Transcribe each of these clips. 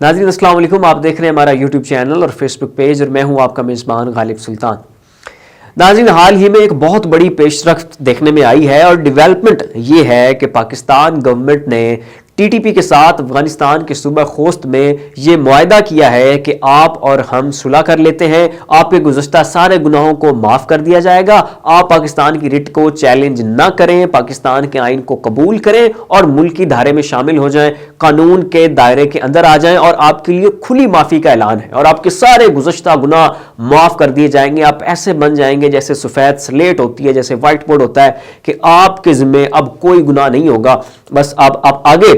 नाज़रीन अस्सलाम वालेकुम, आप देख रहे हैं हमारा यूट्यूब चैनल और फेसबुक पेज और मैं हूं आपका मेज़बान गालिब सुल्तान। नाज़रीन, हाल ही में एक बहुत बड़ी पेशरफ्त देखने में आई है और डेवलपमेंट ये है कि पाकिस्तान गवर्नमेंट ने टीटीपी के साथ अफगानिस्तान के सूबा खोस्त में ये मुआहदा किया है कि आप और हम सुलह कर लेते हैं, आपके गुज़श्ता सारे गुनाहों को माफ़ कर दिया जाएगा, आप पाकिस्तान की रिट को चैलेंज ना करें, पाकिस्तान के आइन को कबूल करें और मुल्क की धारे में शामिल हो जाएं, कानून के दायरे के अंदर आ जाएं और आपके लिए खुली माफ़ी का ऐलान है और आपके सारे गुज़श्ता गुनाह माफ़ कर दिए जाएंगे। आप ऐसे बन जाएंगे जैसे सफ़ेद स्लेट होती है, जैसे व्हाइट बोर्ड होता है कि आपके ज़िम्मे अब कोई गुनाह नहीं होगा। बस आप आगे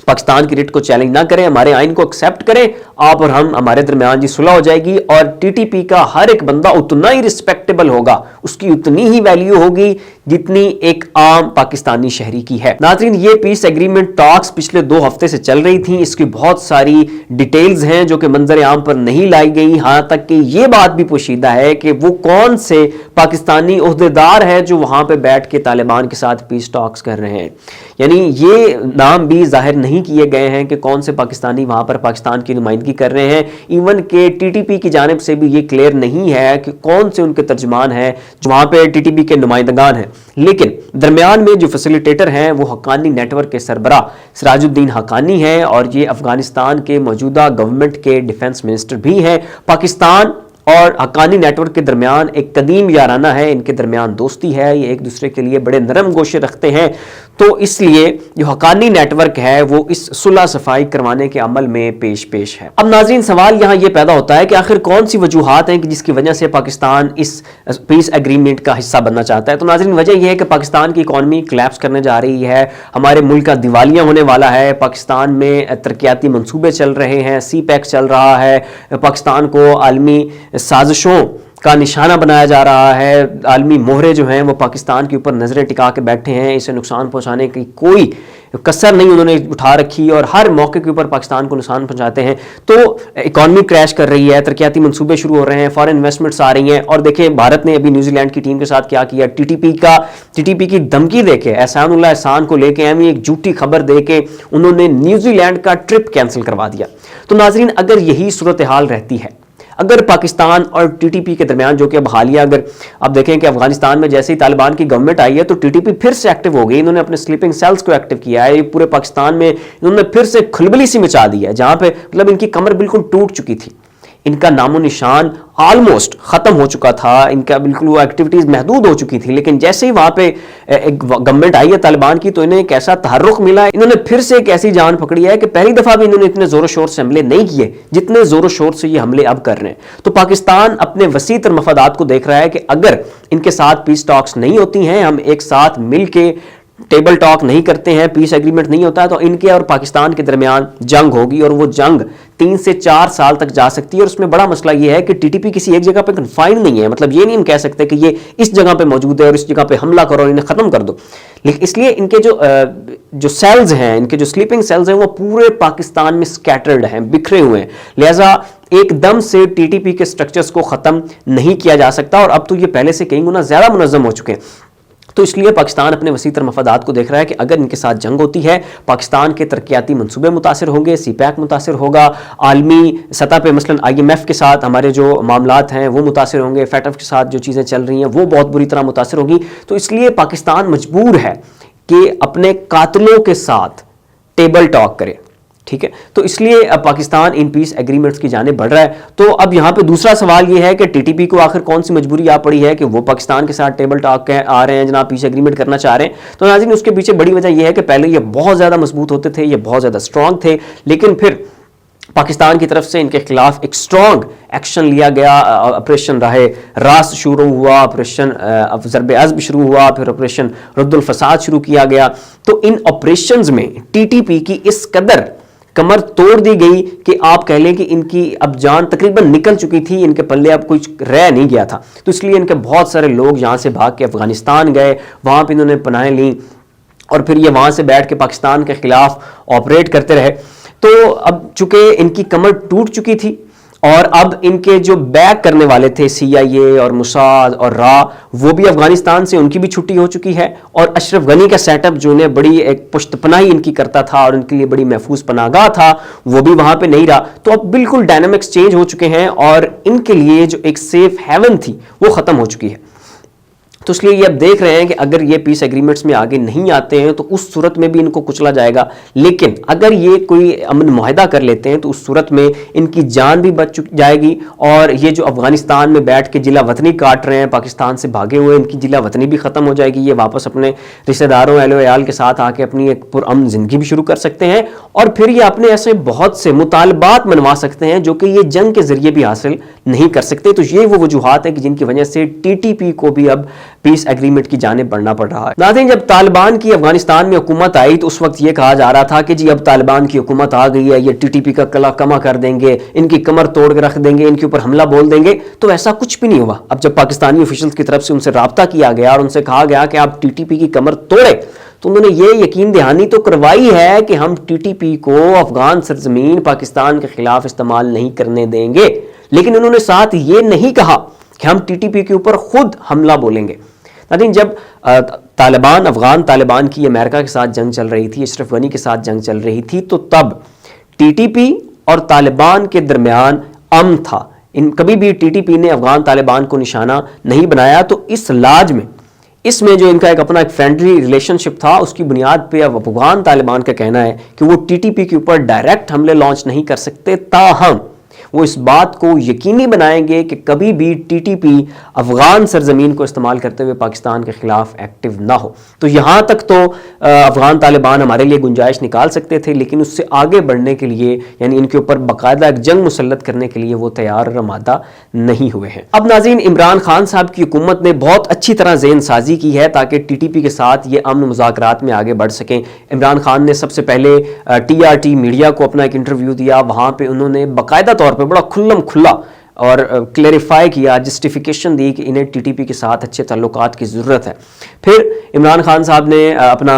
पाकिस्तान की रिट को चैलेंज ना करें, हमारे आइन को एक्सेप्ट करें, आप और हम हमारे दरमियान जी सुलह हो जाएगी और टीटीपी का हर एक बंदा उतना ही रिस्पेक्टेबल होगा, उसकी उतनी ही वैल्यू होगी जितनी एक आम पाकिस्तानी शहरी की है। नाज़रीन, ये पीस एग्रीमेंट टॉक्स पिछले 2 हफ्ते से चल रही थी, इसकी बहुत सारी डिटेल्स हैं जो कि मंजर आम पर नहीं लाई गई। यहाँ तक कि ये बात भी पोशीदा है कि वो कौन से पाकिस्तानी ओहदेदार है जो वहां पर बैठ के तालिबान के साथ पीस टॉक्स कर रहे हैं, यानी ये नाम भी जाहिर नहीं किए गए हैं कि कौन से पाकिस्तानी वहां पर पाकिस्तान की नुमाइंदगी कर रहे हैं। इवन के टीटीपी की जानिब से भी ये क्लियर नहीं है कि कौन से उनके तर्जमान हैं जो वहां पर टीटीपी के नुमाइंदगान हैं। लेकिन दरमियान में जो फैसिलिटेटर हैं वो हक्कानी नेटवर्क के सरबरा सिराजुद्दीन हक्कानी हैं और ये अफगानिस्तान के मौजूदा गवर्नमेंट के डिफेंस मिनिस्टर भी हैं। पाकिस्तान और हक्कानी नेटवर्क के दरमियान एक कदीम याराना है, इनके दरमियान दोस्ती है, ये एक दूसरे के लिए बड़े नरम गोशे रखते हैं। तो इसलिए जो हक्कानी नेटवर्क है वो इस सुलह सफाई करवाने के अमल में पेश है। अब नाज़रीन, सवाल यहाँ ये पैदा होता है कि आखिर कौन सी वजूहात हैं कि जिसकी वजह से पाकिस्तान इस पीस एग्रीमेंट का हिस्सा बनना चाहता है। तो नाज़रीन, वजह यह है कि पाकिस्तान की इकॉनमी कोलैप्स करने जा रही है, हमारे मुल्क का दिवालिया होने वाला है, पाकिस्तान में तरक्याती मंसूबे चल रहे हैं, CPEC चल रहा है, पाकिस्तान को आलमी साजिशों का निशाना बनाया जा रहा है, आलमी मोहरे जो हैं वो पाकिस्तान के ऊपर नजरें टिका के बैठे हैं, इसे नुकसान पहुंचाने की कोई कसर नहीं उन्होंने उठा रखी और हर मौके के ऊपर पाकिस्तान को नुकसान पहुंचाते हैं। तो इकॉनमी क्रैश कर रही है, तरक्याती मंसूबे शुरू हो रहे हैं, फॉरेन इन्वेस्टमेंट्स आ रही हैं और देखें भारत ने अभी न्यूजीलैंड की टीम के साथ क्या किया, टीटीपी की धमकी देके एहसानुल्लाह एहसान को लेके एक झूठी खबर देके उन्होंने न्यूजीलैंड का ट्रिप कैंसिल करवा दिया। तो नाजरीन, अगर यही सूरत हाल रहती है, अगर पाकिस्तान और टीटीपी के दरमियान, जो कि अब हालिया अगर आप देखें कि अफगानिस्तान में जैसे ही तालिबान की गवर्नमेंट आई है तो टीटीपी फिर से एक्टिव हो गई, इन्होंने अपने स्लीपिंग सेल्स को एक्टिव किया है, पूरे पाकिस्तान में इन्होंने फिर से खलबली सी मचा दी है, जहां पे मतलब इनकी कमर बिल्कुल टूट चुकी थी, इनका नामो निशान ऑलमोस्ट खत्म हो चुका था, इनका बिल्कुल वो एक्टिविटीज महदूद हो चुकी थी। लेकिन जैसे ही वहां पे एक गवर्नमेंट आई है तालिबान की तो इन्हें एक ऐसा तहर्रुक मिला, इन्होंने फिर से एक ऐसी जान पकड़ी है कि पहली दफा भी इन्होंने इतने जोरों शोर से हमले नहीं किए जितने जोरों शोर से ये हमले अब कर रहे हैं। तो पाकिस्तान अपने वसी तर मफादात को देख रहा है कि अगर इनके साथ पीस टॉक्स नहीं होती हैं, हम एक साथ मिल के टेबल टॉक नहीं करते हैं, पीस एग्रीमेंट नहीं होता है, तो इनके और पाकिस्तान के दरमियान जंग होगी और वो जंग 3 से 4 साल तक जा सकती है। और उसमें बड़ा मसला ये है कि टीटीपी किसी एक जगह पे कन्फाइन नहीं है, मतलब ये नहीं हम कह सकते कि ये इस जगह पे मौजूद है और इस जगह पे हमला करो और इन्हें खत्म कर दो। लेकिन इसलिए इनके जो सेल्स हैं, इनके जो स्लीपिंग सेल्स हैं वो पूरे पाकिस्तान में स्कैटर्ड हैं, बिखरे हुए हैं, लिहाजा एकदम से टीटीपी के स्ट्रक्चर्स को खत्म नहीं किया जा सकता और अब तो ये पहले से कई गुना ज्यादा मुनज़्ज़म हो चुके हैं। तो इसलिए पाकिस्तान अपने वसीतर मफादात को देख रहा है कि अगर इनके साथ जंग होती है, पाकिस्तान के तरक्याती मंसूबे मुतासिर होंगे, CPEC मुतासिर होगा, आलमी सतह पे मसलन IMF के साथ हमारे जो मामलात हैं वो मुतासिर होंगे, FATF के साथ जो चीज़ें चल रही हैं वो बहुत बुरी तरह मुतासिर होगी। तो इसलिए पाकिस्तान मजबूर है कि अपने कातिलों के साथ टेबल टॉक करे, ठीक है। तो इसलिए अब पाकिस्तान इन पीस एग्रीमेंट्स की जाने बढ़ रहा है। तो अब यहाँ पे दूसरा सवाल ये है कि टीटीपी को आखिर कौन सी मजबूरी आ पड़ी है कि वो पाकिस्तान के साथ टेबल टॉक आ रहे हैं, जनाब पीस एग्रीमेंट करना चाह रहे हैं। तो नाज़रीन, उसके पीछे बड़ी वजह यह है कि पहले ये बहुत ज़्यादा मजबूत होते थे, ये बहुत ज़्यादा स्ट्रॉन्ग थे, लेकिन फिर पाकिस्तान की तरफ से इनके खिलाफ एक स्ट्रॉन्ग एक्शन लिया गया, ऑपरेशन राहे रास शुरू हुआ, ऑपरेशन ज़रबे अज़्ब शुरू हुआ, फिर ऑपरेशन रद्दुल फसाद शुरू किया गया। तो इन ऑपरेशंस में टीटीपी की इस कदर कमर तोड़ दी गई कि आप कह लें कि इनकी अब जान तकरीबन निकल चुकी थी, इनके पल्ले अब कुछ रह नहीं गया था। तो इसलिए इनके बहुत सारे लोग यहाँ से भाग के अफगानिस्तान गए, वहाँ पर इन्होंने पनाहें ली और फिर ये वहाँ से बैठ के पाकिस्तान के खिलाफ ऑपरेट करते रहे। तो अब चूंकि इनकी कमर टूट चुकी थी اور اب ان کے جو بیک کرنے والے تھے CIA اور موساد اور را، وہ بھی افغانستان سے ان کی بھی چھٹی ہو چکی ہے، اور اشرف غنی کا سیٹ اپ جو انہیں بڑی ایک پشت پناہی ان کی کرتا تھا اور ان کے لیے بڑی محفوظ پناہ گاہ تھا، وہ بھی وہاں پہ نہیں رہا. تو اب بالکل ڈائنامکس چینج ہو چکے ہیں اور ان کے لیے جو ایک سیف ہیون تھی وہ ختم ہو چکی ہے. تو اس لیے یہ اب دیکھ رہے ہیں کہ اگر یہ پیس ایگریمنٹس میں آگے نہیں آتے ہیں تو اس صورت میں بھی ان کو کچلا جائے گا، لیکن اگر یہ کوئی امن معاہدہ کر لیتے ہیں تو اس صورت میں ان کی جان بھی بچ جائے گی، اور یہ جو افغانستان میں بیٹھ کے جلا وطنی کاٹ رہے ہیں پاکستان سے بھاگے ہوئے، ان کی جلا وطنی بھی ختم ہو جائے گی. یہ واپس اپنے رشتہ داروں اہل و عیال کے ساتھ آ کے اپنی ایک پرامن زندگی بھی شروع کر سکتے ہیں، اور پھر یہ اپنے ایسے بہت سے مطالبات منوا سکتے ہیں جو کہ یہ جنگ کے ذریعے بھی حاصل نہیں کر سکتے. تو یہ وہ وجوہات ہیں کہ جن کی وجہ سے TTP کو بھی اب پیس ایگریمنٹ کی جانب بڑھنا پڑ رہا ہے. ناظرین، جب طالبان کی افغانستان میں حکومت آئی تو اس وقت یہ کہا جا رہا تھا کہ جی اب طالبان کی حکومت آ گئی ہے، یہ TTP کا کلا کما کر دیں گے، ان کی کمر توڑ کے رکھ دیں گے، ان کے اوپر حملہ بول دیں گے. تو ایسا کچھ بھی نہیں ہوا. اب جب پاکستانی آفیشلز کی طرف سے ان سے رابطہ کیا گیا اور ان سے کہا گیا کہ آپ TTP کی کمر توڑے، تو انہوں نے یہ یقین دہانی تو کروائی ہے کہ ہم TTP کو افغان سرزمین پاکستان کے خلاف استعمال نہیں کرنے دیں گے، لیکن انہوں نے ساتھ یہ نہیں کہا کہ ہم TTP کے اوپر خود حملہ بولیں گے. لیکن جب افغان طالبان کی امریکہ کے ساتھ جنگ چل رہی تھی، اشرف غنی کے ساتھ جنگ چل رہی تھی، تو تب TTP اور طالبان کے درمیان امن تھا. کبھی بھی TTP نے افغان طالبان کو نشانہ نہیں بنایا. تو اس لاج میں، اس میں جو ان کا ایک اپنا ایک فرینڈلی ریلیشن شپ تھا، اس کی بنیاد پہ اب افغان طالبان کا کہنا ہے کہ وہ TTP کے اوپر ڈائریکٹ حملے لانچ نہیں کر سکتے، تاہم وہ اس بات کو یقینی بنائیں گے کہ کبھی بھی TTP افغان سرزمین کو استعمال کرتے ہوئے پاکستان کے خلاف ایکٹیو نہ ہو. تو یہاں تک تو افغان طالبان ہمارے لیے گنجائش نکال سکتے تھے، لیکن اس سے آگے بڑھنے کے لیے، یعنی ان کے اوپر باقاعدہ ایک جنگ مسلط کرنے کے لیے وہ تیار اور آمادہ نہیں ہوئے ہیں. اب ناظرین، عمران خان صاحب کی حکومت نے بہت اچھی طرح ذہن سازی کی ہے تاکہ TTP کے ساتھ یہ امن مذاکرات میں آگے بڑھ سکیں. عمران خان نے سب سے پہلے TRT میڈیا کو اپنا ایک انٹرویو دیا. وہاں پہ انہوں نے باقاعدہ طور پہ بڑا کھلم کھلا اور کلیریفائی کیا، جسٹیفیکیشن دی کہ انہیں TTP کے ساتھ اچھے تعلقات کی ضرورت ہے. پھر عمران خان صاحب نے اپنا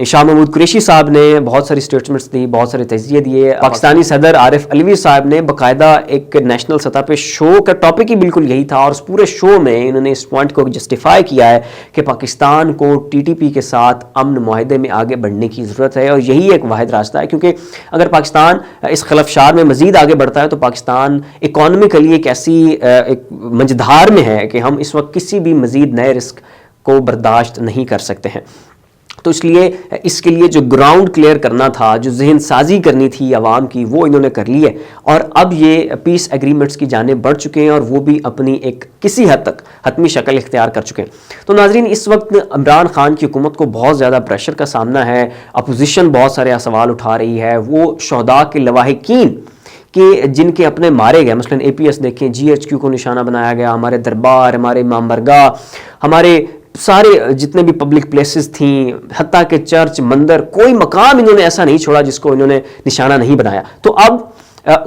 شاہ محمود قریشی صاحب نے بہت ساری سٹیٹمنٹس دی، بہت سارے تجزیے دیے. پاکستانی صدر عارف علوی صاحب نے باقاعدہ ایک نیشنل سطح پہ شو کا ٹاپک ہی بالکل یہی تھا، اور اس پورے شو میں انہوں نے اس پوائنٹ کو جسٹیفائی کیا ہے کہ پاکستان کو TTP کے ساتھ امن معاہدے میں آگے بڑھنے کی ضرورت ہے، اور یہی ایک واحد راستہ ہے. کیونکہ اگر پاکستان اس خلفشار میں مزید آگے بڑھتا ہے تو پاکستان اکانومیکلی ایک ایسی ایک منجدھار میں ہے کہ ہم اس وقت کسی بھی مزید نئے رسک کو برداشت نہیں کر سکتے ہیں. تو اس لیے اس کے لیے جو گراؤنڈ کلیئر کرنا تھا، جو ذہن سازی کرنی تھی عوام کی، وہ انہوں نے کر لی ہے، اور اب یہ پیس ایگریمنٹس کی جانب بڑھ چکے ہیں، اور وہ بھی اپنی ایک کسی حد تک حتمی شکل اختیار کر چکے ہیں. تو ناظرین، اس وقت عمران خان کی حکومت کو بہت زیادہ پریشر کا سامنا ہے. اپوزیشن بہت سارے سوال اٹھا رہی ہے. وہ شہداء کے لواحقین کہ جن کے اپنے مارے گئے، مثلا APS دیکھیں، GHQ کو نشانہ بنایا گیا، ہمارے دربار، ہمارے امام برگاہ، ہمارے سارے جتنے بھی پبلک پلیسز تھیں، حتیٰ کہ چرچ، مندر، کوئی مقام انہوں نے ایسا نہیں چھوڑا جس کو انہوں نے نشانہ نہیں بنایا. تو اب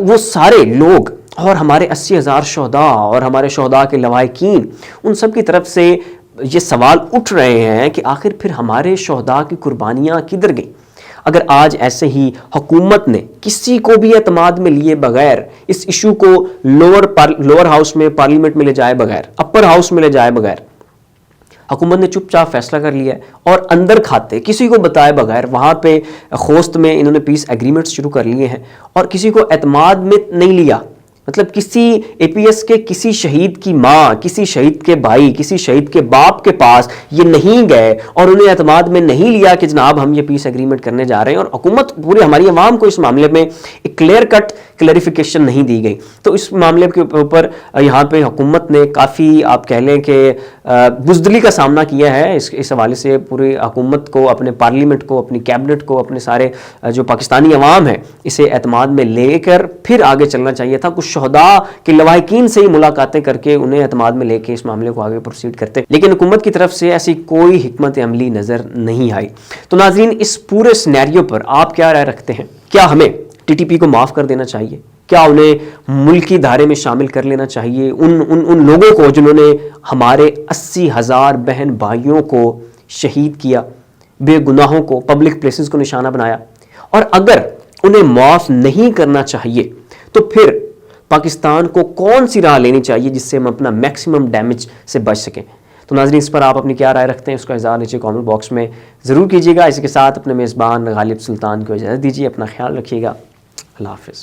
وہ سارے لوگ اور ہمارے 80,000 شہداء اور ہمارے شہداء کے لواحقین، ان سب کی طرف سے یہ سوال اٹھ رہے ہیں کہ آخر پھر ہمارے شہداء کی قربانیاں کدھر گئیں؟ اگر آج ایسے ہی حکومت نے کسی کو بھی اعتماد میں لیے بغیر اس ایشو کو لوور ہاؤس میں، پارلیمنٹ میں لے جائے بغیر، اپر ہاؤس میں لے جائے بغیر، حکومت نے چپ چاپ فیصلہ کر لیا ہے اور اندر کھاتے کسی کو بتائے بغیر وہاں پہ خوست میں انہوں نے پیس ایگریمنٹس شروع کر لیے ہیں، اور کسی کو اعتماد میں نہیں لیا. مطلب کسی APS کے کسی شہید کی ماں، کسی شہید کے بھائی، کسی شہید کے باپ کے پاس یہ نہیں گئے اور انہیں اعتماد میں نہیں لیا کہ جناب ہم یہ پیس ایگریمنٹ کرنے جا رہے ہیں، اور حکومت پوری ہماری عوام کو اس معاملے میں ایک کلیئر کٹ کلیریفیکیشن نہیں دی گئی. تو اس معاملے کے اوپر یہاں پہ حکومت نے کافی آپ کہہ لیں کہ بزدلی کا سامنا کیا ہے. اس حوالے سے پوری حکومت کو، اپنے پارلیمنٹ کو، اپنی کیبنٹ کو، اپنے سارے جو پاکستانی عوام ہے، اسے اعتماد میں لے کر پھر آگے چلنا چاہیے تھا. کچھ شہداء کے لواحقین سے ہی ملاقاتیں کر کے انہیں اعتماد میں لے کے اس معاملے کو آگے پروسیڈ کرتے، لیکن حکومت کی طرف سے ایسی کوئی حکمت عملی نظر نہیں آئی. تو ناظرین، اس پورے سینیریو پر آپ کیا رائے رکھتے ہیں؟ کیا ہمیں TTP کو معاف کر دینا چاہیے؟ کیا انہیں ملکی دھارے میں شامل کر لینا چاہیے؟ ان لوگوں کو جنہوں نے ہمارے 80,000 بہن بھائیوں کو شہید کیا، بے گناہوں کو پبلک پلیسز کو نشانہ بنایا، اور اگر انہیں معاف نہیں کرنا چاہیے تو پھر پاکستان کو کون سی راہ لینی چاہیے جس سے ہم اپنا میکسیمم ڈیمیج سے بچ سکیں. تو ناظرین اس پر آپ اپنی کیا رائے رکھتے ہیں اس کا اظہار نیچے کامنٹ باکس میں ضرور کیجیے گا. اسی کے ساتھ اپنے میزبان غالب سلطان کو اجازت دیجیے. اپنا خیال رکھیے گا. اللہ حافظ.